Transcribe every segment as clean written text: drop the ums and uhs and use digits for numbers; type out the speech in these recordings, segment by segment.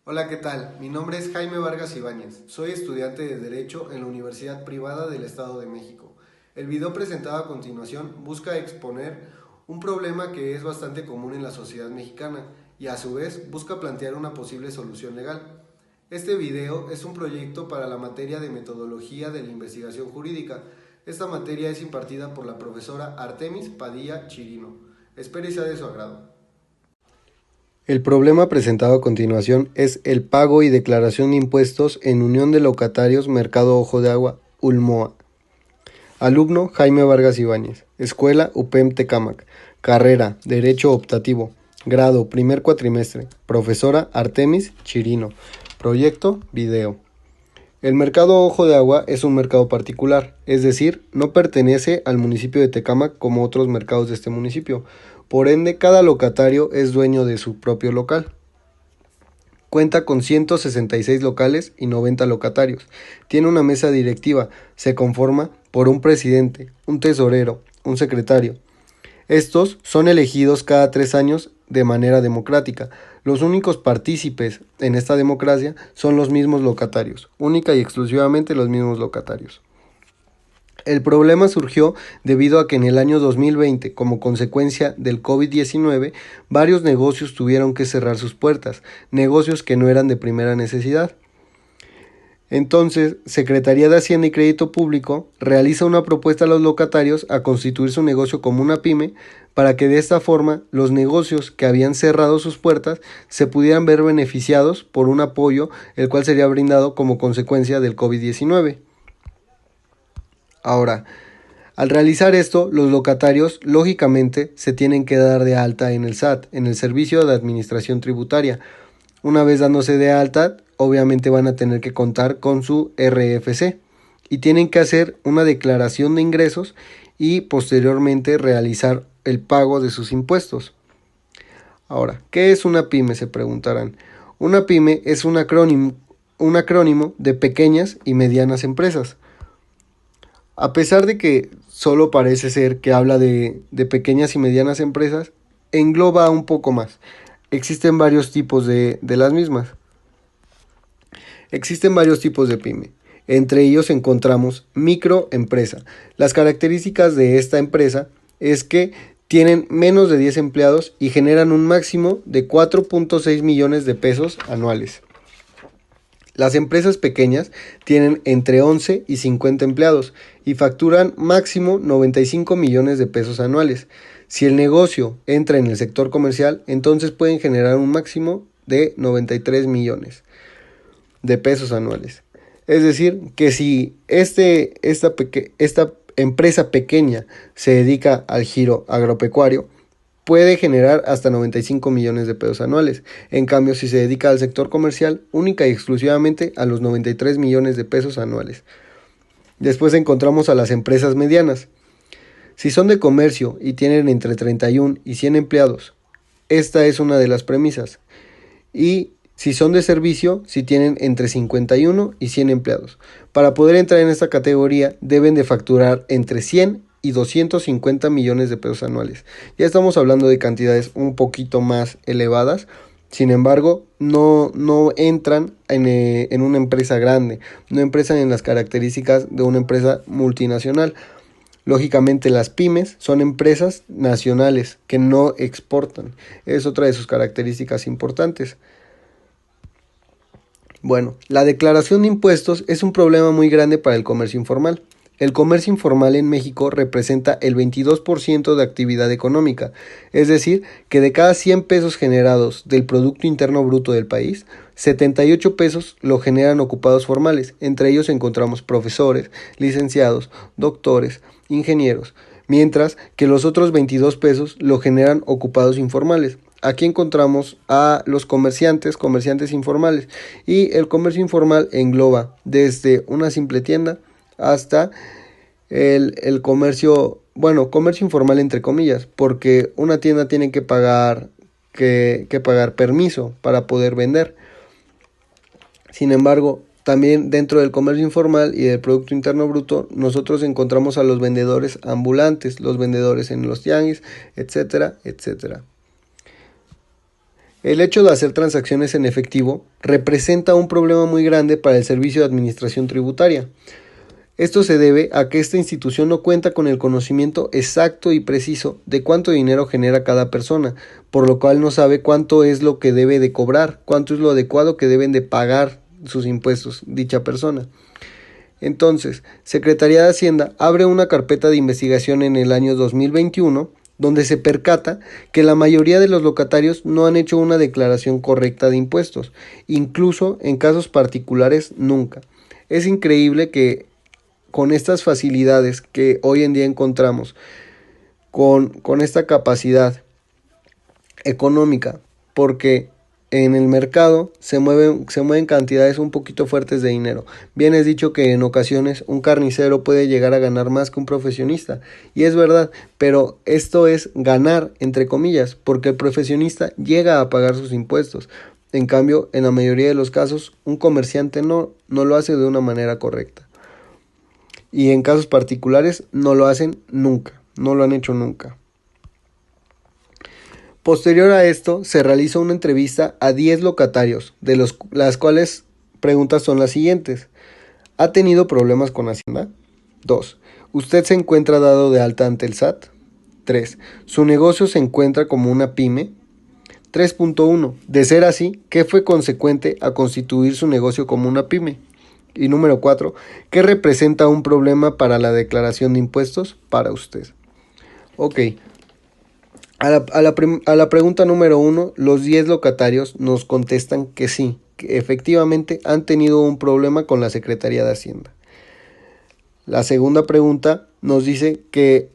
Hola, ¿qué tal? Mi nombre es Jaime Vargas Ibáñez. Soy estudiante de Derecho en la Universidad Privada del Estado de México. El video presentado a continuación busca exponer un problema que es bastante común en la sociedad mexicana y a su vez busca plantear una posible solución legal. Este video es un proyecto para la materia de metodología de la investigación jurídica. Esta materia es impartida por la profesora Artemis Padilla Chirino. Espero y sea de su agrado. El problema presentado a continuación es el pago y declaración de impuestos en Unión de Locatarios Mercado Ojo de Agua, Ulmoa. Alumno Jaime Vargas Ibáñez. Escuela UPEM Tecámac. Carrera Derecho Optativo. Grado primer cuatrimestre. Profesora Artemis Chirino. Proyecto video. El mercado Ojo de Agua es un mercado particular, es decir, no pertenece al municipio de Tecámac como otros mercados de este municipio. Por ende, cada locatario es dueño de su propio local. Cuenta con 166 locales y 90 locatarios. Tiene una mesa directiva. Se conforma por un presidente, un tesorero, un secretario. Estos son elegidos cada 3 años de manera democrática. Los únicos partícipes en esta democracia son los mismos locatarios, única y exclusivamente los mismos locatarios. El problema surgió debido a que en el año 2020, como consecuencia del COVID-19, varios negocios tuvieron que cerrar sus puertas, negocios que no eran de primera necesidad. Entonces, Secretaría de Hacienda y Crédito Público realiza una propuesta a los locatarios a constituir su negocio como una pyme para que de esta forma los negocios que habían cerrado sus puertas se pudieran ver beneficiados por un apoyo el cual sería brindado como consecuencia del COVID-19. Ahora, al realizar esto, los locatarios lógicamente se tienen que dar de alta en el SAT, en el Servicio de Administración Tributaria. Una vez dándose de alta, obviamente van a tener que contar con su RFC y tienen que hacer una declaración de ingresos y posteriormente realizar el pago de sus impuestos. Ahora, ¿qué es una pyme? Se preguntarán. Una pyme es un acrónimo de pequeñas y medianas empresas. A pesar de que solo parece ser que habla de pequeñas y medianas empresas, engloba un poco más. Existen varios tipos de las mismas. Existen varios tipos de pyme. Entre ellos encontramos microempresa. Las características de esta empresa es que tienen menos de 10 empleados y generan un máximo de 4.6 millones de pesos anuales. Las empresas pequeñas tienen entre 11 y 50 empleados y facturan máximo 95 millones de pesos anuales. Si el negocio entra en el sector comercial, entonces pueden generar un máximo de 93 millones de pesos anuales. Es decir, que si esta empresa pequeña se dedica al giro agropecuario, puede generar hasta 95 millones de pesos anuales. En cambio, si se dedica al sector comercial, única y exclusivamente a los 93 millones de pesos anuales. Después encontramos a las empresas medianas. Si son de comercio y tienen entre 31 y 100 empleados, esta es una de las premisas. Y si son de servicio, si tienen entre 51 y 100 empleados. Para poder entrar en esta categoría, deben de facturar entre 100 y 250 millones de pesos anuales. Ya estamos hablando de cantidades un poquito más elevadas. Sin embargo, no entran en una empresa grande, no entran en las características de una empresa multinacional. Lógicamente, las pymes son empresas nacionales que no exportan. Es otra de sus características importantes. Bueno, la declaración de impuestos es un problema muy grande para el comercio informal. El comercio informal en México representa el 22% de actividad económica, es decir, que de cada 100 pesos generados del Producto Interno Bruto del país, 78 pesos lo generan ocupados formales. Entre ellos encontramos profesores, licenciados, doctores, ingenieros, mientras que los otros 22 pesos lo generan ocupados informales. Aquí encontramos a los comerciantes informales, y el comercio informal engloba desde una simple tienda hasta el comercio, comercio informal entre comillas, porque una tienda tiene que pagar permiso para poder vender. Sin embargo, también dentro del comercio informal y del Producto Interno Bruto, nosotros encontramos a los vendedores ambulantes, los vendedores en los tianguis, etcétera, etcétera. El hecho de hacer transacciones en efectivo representa un problema muy grande para el Servicio de Administración Tributaria. Esto se debe a que esta institución no cuenta con el conocimiento exacto y preciso de cuánto dinero genera cada persona, por lo cual no sabe cuánto es lo que debe de cobrar, cuánto es lo adecuado que deben de pagar sus impuestos dicha persona. Entonces, Secretaría de Hacienda abre una carpeta de investigación en el año 2021 donde se percata que la mayoría de los locatarios no han hecho una declaración correcta de impuestos, incluso en casos particulares nunca. Es increíble que con estas facilidades que hoy en día encontramos, con esta capacidad económica, porque en el mercado se mueven cantidades un poquito fuertes de dinero. Bien es dicho que en ocasiones un carnicero puede llegar a ganar más que un profesionista, y es verdad, pero esto es ganar entre comillas, porque el profesionista llega a pagar sus impuestos. En cambio, en la mayoría de los casos, un comerciante no lo hace de una manera correcta. Y en casos particulares no lo hacen nunca, no lo han hecho nunca. Posterior a esto, se realiza una entrevista a 10 locatarios, las cuales preguntas son las siguientes. ¿Ha tenido problemas con Hacienda? 2. ¿Usted se encuentra dado de alta ante el SAT? 3. ¿Su negocio se encuentra como una pyme? 3.1. De ser así, ¿qué fue consecuente a constituir su negocio como una pyme? Y número 4. ¿Qué representa un problema para la declaración de impuestos para usted? Ok. A la pregunta número 1, los 10 locatarios nos contestan que sí, que efectivamente han tenido un problema con la Secretaría de Hacienda. La segunda pregunta nos dice que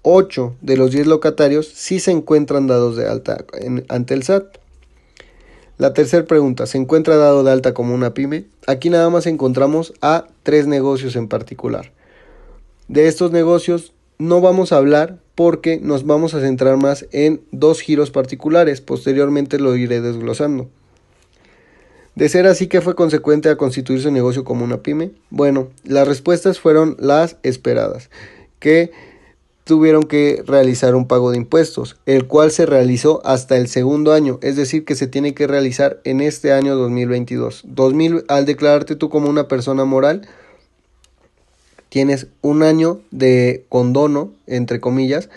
8 de los 10 locatarios sí se encuentran dados de alta ante el SAT. La tercera pregunta, ¿se encuentra dado de alta como una pyme? Aquí nada más encontramos a 3 negocios en particular. De estos negocios no vamos a hablar porque nos vamos a centrar más en 2 giros particulares. Posteriormente lo iré desglosando. De ser así, ¿qué fue consecuente a constituir su negocio como una pyme? Bueno, las respuestas fueron las esperadas, que tuvieron que realizar un pago de impuestos, el cual se realizó hasta el segundo año, es decir, que se tiene que realizar en este año 2022. Al declararte tú como una persona moral, tienes un año de condono, entre comillas,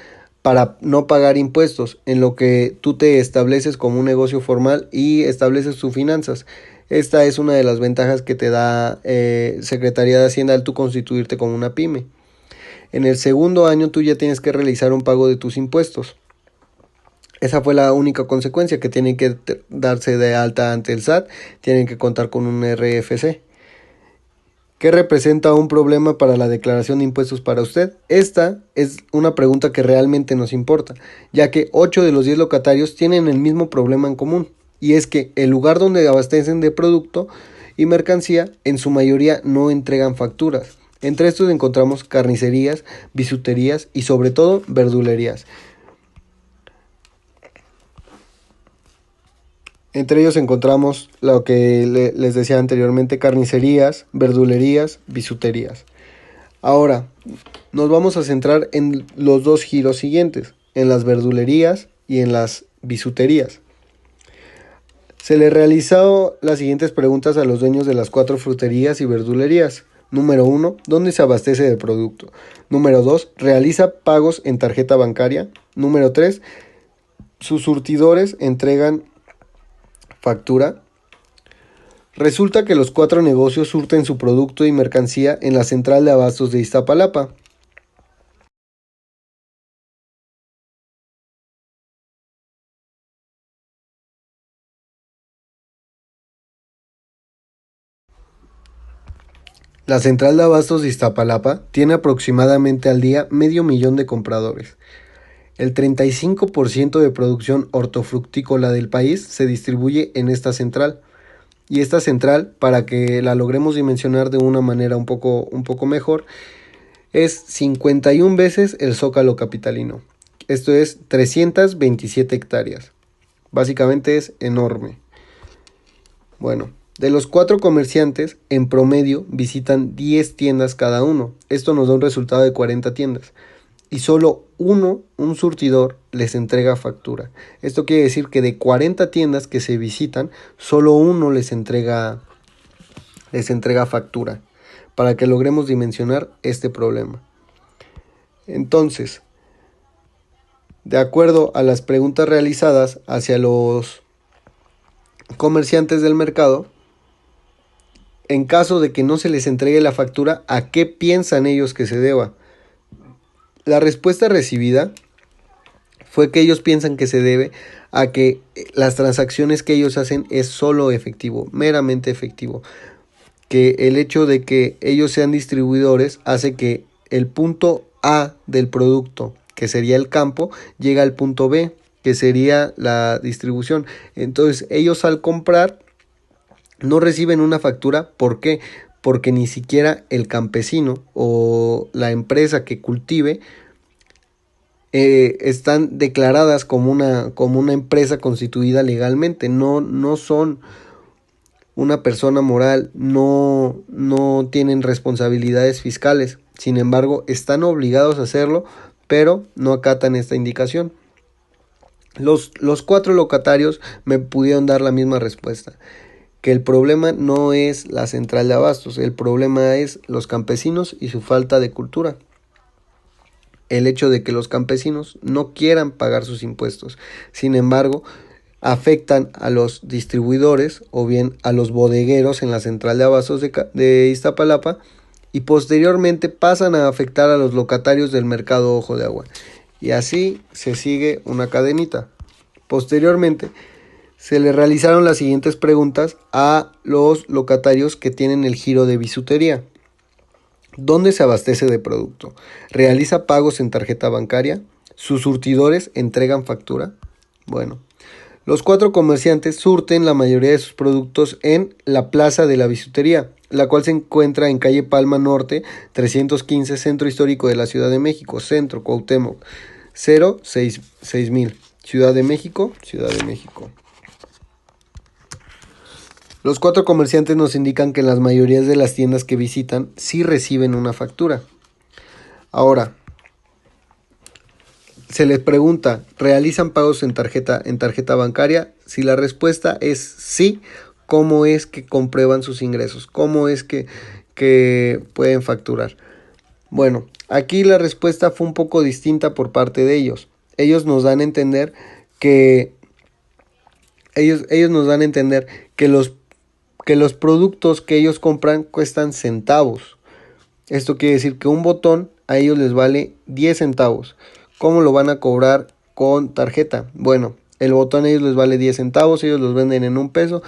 para no pagar impuestos, en lo que tú te estableces como un negocio formal y estableces tus finanzas. Esta es una de las ventajas que te da Secretaría de Hacienda al tú constituirte como una pyme. En el segundo año tú ya tienes que realizar un pago de tus impuestos. Esa fue la única consecuencia, que tienen que darse de alta ante el SAT, tienen que contar con un RFC. ¿Qué representa un problema para la declaración de impuestos para usted? Esta es una pregunta que realmente nos importa, ya que 8 de los 10 locatarios tienen el mismo problema en común, y es que el lugar donde abastecen de producto y mercancía en su mayoría no entregan facturas. Entre estos encontramos carnicerías, bisuterías y sobre todo verdulerías. Entre ellos encontramos lo que les decía anteriormente, carnicerías, verdulerías, bisuterías. Ahora, nos vamos a centrar en los 2 giros siguientes, en las verdulerías y en las bisuterías. Se le realizaron las siguientes preguntas a los dueños de las 4 fruterías y verdulerías. Número 1, ¿dónde se abastece de producto? Número 2, ¿realiza pagos en tarjeta bancaria? Número 3, ¿sus surtidores entregan factura? Resulta que los 4 negocios surten su producto y mercancía en la central de abastos de Iztapalapa. La central de abastos de Iztapalapa tiene aproximadamente al día 500,000 de compradores. El 35% de producción hortofrutícola del país se distribuye en esta central. Y esta central, para que la logremos dimensionar de una manera un poco mejor, es 51 veces el zócalo capitalino. Esto es 327 hectáreas. Básicamente es enorme. Bueno, de los 4 comerciantes, en promedio visitan 10 tiendas cada uno. Esto nos da un resultado de 40 tiendas. y solo un surtidor, les entrega factura. Esto quiere decir que de 40 tiendas que se visitan, solo uno les entrega factura, para que logremos dimensionar este problema. Entonces, de acuerdo a las preguntas realizadas hacia los comerciantes del mercado, en caso de que no se les entregue la factura, ¿a qué piensan ellos que se deba? La respuesta recibida fue que ellos piensan que se debe a que las transacciones que ellos hacen es solo efectivo, meramente efectivo. Que el hecho de que ellos sean distribuidores hace que el punto A del producto, que sería el campo, llegue al punto B, que sería la distribución. Entonces ellos al comprar no reciben una factura. ¿Por qué? Porque ni siquiera el campesino o la empresa que cultive están declaradas como una empresa constituida legalmente. No son una persona moral, no tienen responsabilidades fiscales. Sin embargo, están obligados a hacerlo, pero no acatan esta indicación. Los 4 locatarios me pudieron dar la misma respuesta, que el problema no es la central de abastos, el problema es los campesinos y su falta de cultura. El hecho de que los campesinos no quieran pagar sus impuestos. Sin embargo, afectan a los distribuidores o bien a los bodegueros en la central de abastos de Iztapalapa, y posteriormente pasan a afectar a los locatarios del mercado Ojo de Agua. Y así se sigue una cadenita. Posteriormente, se le realizaron las siguientes preguntas a los locatarios que tienen el giro de bisutería. ¿Dónde se abastece de producto? ¿Realiza pagos en tarjeta bancaria? ¿Sus surtidores entregan factura? Bueno, los 4 comerciantes surten la mayoría de sus productos en la Plaza de la Bisutería, la cual se encuentra en calle Palma Norte, 315, Centro Histórico de la Ciudad de México, Centro Cuauhtémoc, 06000, Ciudad de México, Ciudad de México. Los 4 comerciantes nos indican que en las mayorías de las tiendas que visitan sí reciben una factura. Ahora, se les pregunta, ¿realizan pagos en tarjeta bancaria? Si la respuesta es sí, ¿cómo es que comprueban sus ingresos? ¿Cómo es que pueden facturar? Bueno, aquí la respuesta fue un poco distinta por parte de ellos. Ellos nos dan a entender que los productos que ellos compran cuestan centavos. Esto quiere decir que un botón a ellos les vale 10 centavos. ¿Cómo lo van a cobrar con tarjeta? Bueno, el botón a ellos les vale 10 centavos, ellos los venden en 1 peso.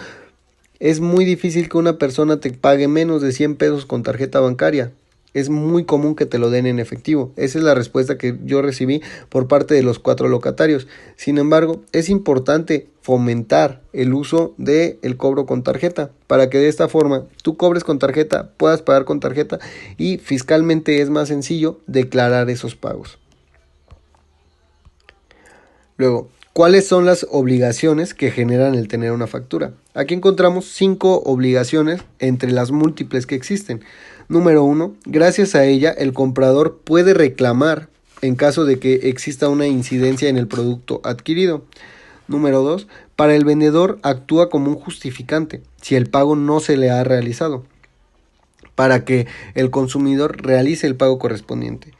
Es muy difícil que una persona te pague menos de 100 pesos con tarjeta bancaria. Es muy común que te lo den en efectivo. Esa es la respuesta que yo recibí por parte de los 4 locatarios. Sin embargo, es importante fomentar el uso del cobro con tarjeta, para que de esta forma tú cobres con tarjeta, puedas pagar con tarjeta, y fiscalmente es más sencillo declarar esos pagos. Luego, ¿cuáles son las obligaciones que generan el tener una factura? Aquí encontramos 5 obligaciones entre las múltiples que existen. Número 1, gracias a ella el comprador puede reclamar en caso de que exista una incidencia en el producto adquirido. Número 2, para el vendedor actúa como un justificante si el pago no se le ha realizado, para que el consumidor realice el pago correspondiente.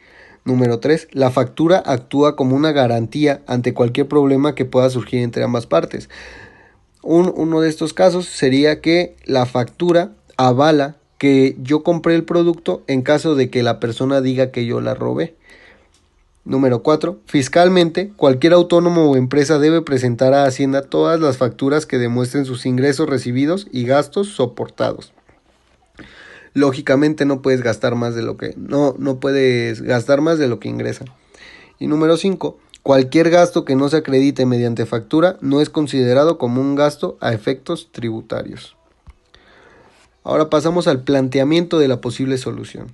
Número 3, la factura actúa como una garantía ante cualquier problema que pueda surgir entre ambas partes. Uno de estos casos sería que la factura avala que yo compré el producto en caso de que la persona diga que yo la robé. Número 4. Fiscalmente, cualquier autónomo o empresa debe presentar a Hacienda todas las facturas que demuestren sus ingresos recibidos y gastos soportados. Lógicamente no puedes gastar más de lo que ingresa. Y número 5. Cualquier gasto que no se acredite mediante factura no es considerado como un gasto a efectos tributarios. Ahora pasamos al planteamiento de la posible solución.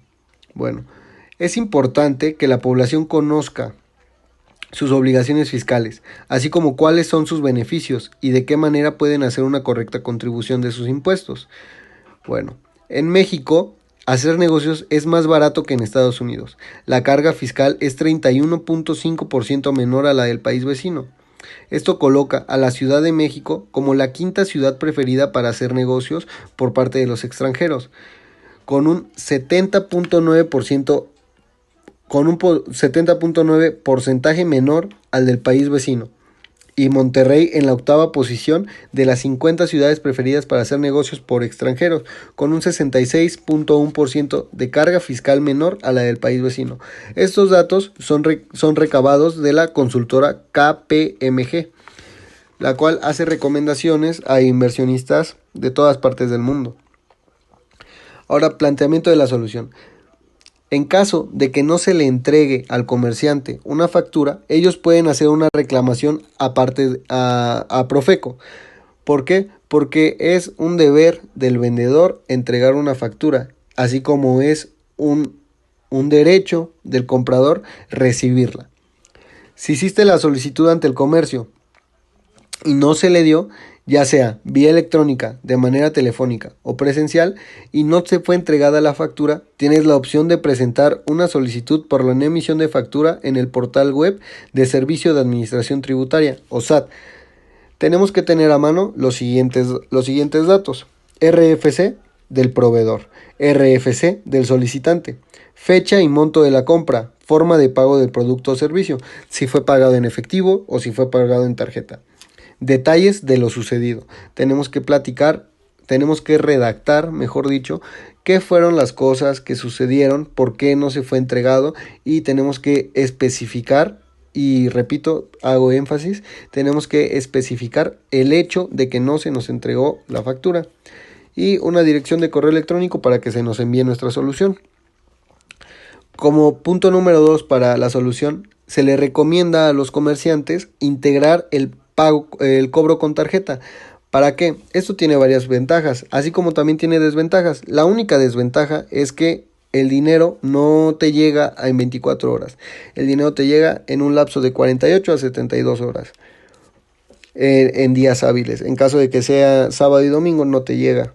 Bueno, es importante que la población conozca sus obligaciones fiscales, así como cuáles son sus beneficios y de qué manera pueden hacer una correcta contribución de sus impuestos. Bueno, en México hacer negocios es más barato que en Estados Unidos. La carga fiscal es 31.5% menor a la del país vecino. Esto coloca a la Ciudad de México como la quinta ciudad preferida para hacer negocios por parte de los extranjeros, con un 70.9% con un 70.9 porcentaje menor al del país vecino, y Monterrey en la octava posición de las 50 ciudades preferidas para hacer negocios por extranjeros, con un 66.1% de carga fiscal menor a la del país vecino. Estos datos son recabados de la consultora KPMG, la cual hace recomendaciones a inversionistas de todas partes del mundo. Ahora, planteamiento de la solución. En caso de que no se le entregue al comerciante una factura, ellos pueden hacer una reclamación aparte a Profeco. ¿Por qué? Porque es un deber del vendedor entregar una factura, así como es un derecho del comprador recibirla. Si hiciste la solicitud ante el comercio y no se le dio, ya sea vía electrónica, de manera telefónica o presencial, y no se fue entregada la factura, tienes la opción de presentar una solicitud por la no emisión de factura en el portal web de Servicio de Administración Tributaria, o SAT. Tenemos que tener a mano los siguientes datos: RFC del proveedor, RFC del solicitante, fecha y monto de la compra, forma de pago del producto o servicio, si fue pagado en efectivo o si fue pagado en tarjeta. Detalles de lo sucedido. Tenemos que redactar, mejor dicho, qué fueron las cosas que sucedieron, por qué no se fue entregado, y tenemos que especificar, y repito, hago énfasis, tenemos que especificar el hecho de que no se nos entregó la factura y una dirección de correo electrónico para que se nos envíe nuestra solución. Como punto número 2 para la solución, se le recomienda a los comerciantes integrar el cobro con tarjeta. ¿Para qué? Esto tiene varias ventajas, así como también tiene desventajas. La única desventaja es que el dinero no te llega en 24 horas. El dinero te llega en un lapso de 48 a 72 horas en días hábiles. En caso de que sea sábado y domingo, no te llega.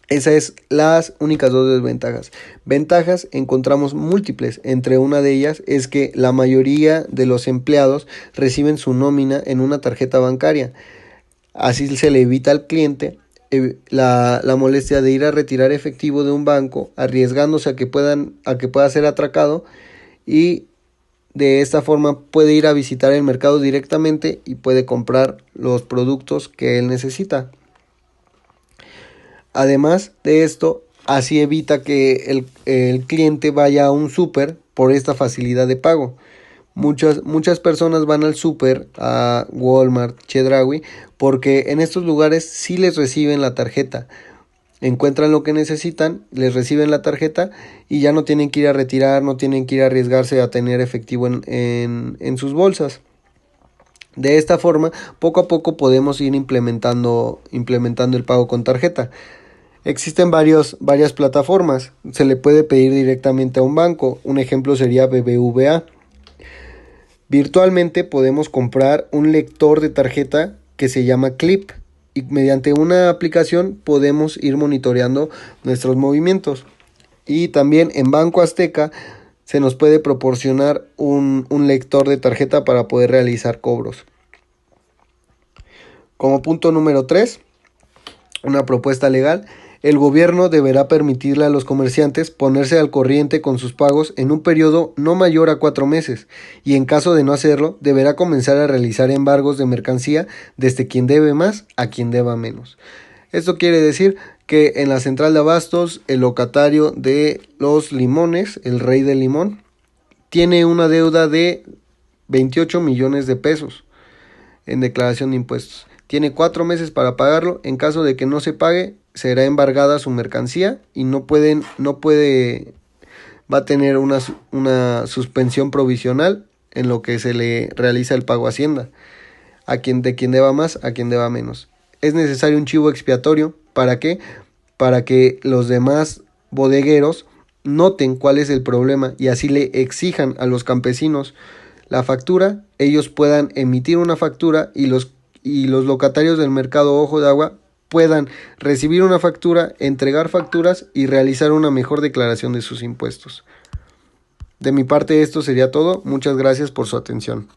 Esas es las únicas dos desventajas. Ventajas encontramos múltiples. Entre una de ellas es que la mayoría de los empleados reciben su nómina en una tarjeta bancaria. Así se le evita al cliente la molestia de ir a retirar efectivo de un banco, arriesgándose a que pueda ser atracado, y de esta forma puede ir a visitar el mercado directamente y puede comprar los productos que él necesita. Además de esto, así evita que el cliente vaya a un súper por esta facilidad de pago. Muchas personas van al súper, a Walmart, Chedraui, porque en estos lugares sí les reciben la tarjeta. Encuentran lo que necesitan, les reciben la tarjeta y ya no tienen que ir a retirar, no tienen que ir a arriesgarse a tener efectivo en sus bolsas. De esta forma, poco a poco podemos ir implementando el pago con tarjeta. Existen varias plataformas. Se le puede pedir directamente a un banco. Un ejemplo sería BBVA. Virtualmente podemos comprar un lector de tarjeta que se llama Clip, y mediante una aplicación podemos ir monitoreando nuestros movimientos. Y también en Banco Azteca se nos puede proporcionar un lector de tarjeta para poder realizar cobros. Como punto número 3, una propuesta legal. El gobierno deberá permitirle a los comerciantes ponerse al corriente con sus pagos en un periodo no mayor a 4 meses, y en caso de no hacerlo, deberá comenzar a realizar embargos de mercancía desde quien debe más a quien deba menos. Esto quiere decir que en la central de abastos, el locatario de los limones, el rey del limón, tiene una deuda de 28 millones de pesos en declaración de impuestos. Tiene 4 meses para pagarlo. En caso de que no se pague, será embargada su mercancía y va a tener una suspensión provisional en lo que se le realiza el pago a Hacienda, de quien deba más a quien deba menos. Es necesario un chivo expiatorio. ¿Para qué? Para que los demás bodegueros noten cuál es el problema y así le exijan a los campesinos la factura. Ellos puedan emitir una factura y los locatarios del mercado Ojo de Agua puedan recibir una factura, entregar facturas y realizar una mejor declaración de sus impuestos. De mi parte esto sería todo. Muchas gracias por su atención.